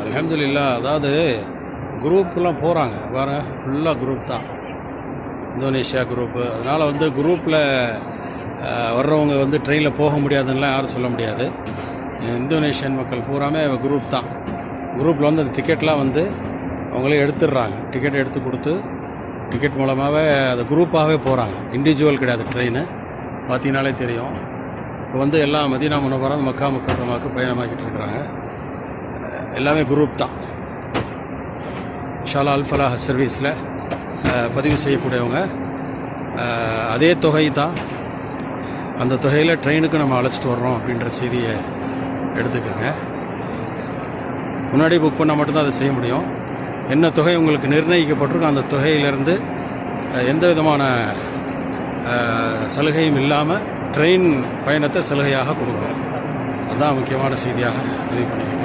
அல்ஹம்துலில்லாஹ். அதாவது குரூப்லாம் போகிறாங்க வேறு, ஃபுல்லாக குரூப் தான், இந்தோனேஷியா குரூப்பு. அதனால் குரூப்பில் வர்றவங்க ட்ரெயினில் போக முடியாதுன்னெலாம் யாரும் சொல்ல முடியாது. இந்தோனேஷியன் மக்கள் பூராமே குரூப் தான். குரூப்பில் அந்த டிக்கெட்லாம் அவங்களே எடுத்துடுறாங்க. டிக்கெட் எடுத்து கொடுத்து டிக்கெட் மூலமாகவே அது குரூப்பாகவே போகிறாங்க. இண்டிவிஜுவல் கிடையாது. ட்ரெயின் பார்த்தீங்கனாலே தெரியும். இப்போ எல்லாம் மதீனா முனவ்வரா மக்கா முக்கர்ரமாவுக்கு பயணமாக்கிட்டு இருக்கிறாங்க. எல்லாமே குரூப் தான். இன்ஷா அல்லாஹ் அல் ஃபலாஹ் சர்வீஸில் பதிவு செய்யக்கூடியவங்க அதே தொகை தான். அந்த தொகையில் ட்ரெயினுக்கு நம்ம அழைச்சிட்டு வர்றோம் அப்படின்ற செய்தியை எடுத்துக்கோங்க. முன்னாடி புக் பண்ணால் மட்டும்தான் அதை செய்ய முடியும். என்ன தொகை உங்களுக்கு நிர்ணயிக்கப்பட்டிருக்கோ அந்த தொகையிலேருந்து எந்த விதமான சலுகையும் இல்லாமல் ட்ரெயின் பயணத்தை சலுகையாக கொடுக்குறோம். அதுதான் முக்கியமான செய்தியாக பதிவு பண்ணிக்கிறோம்.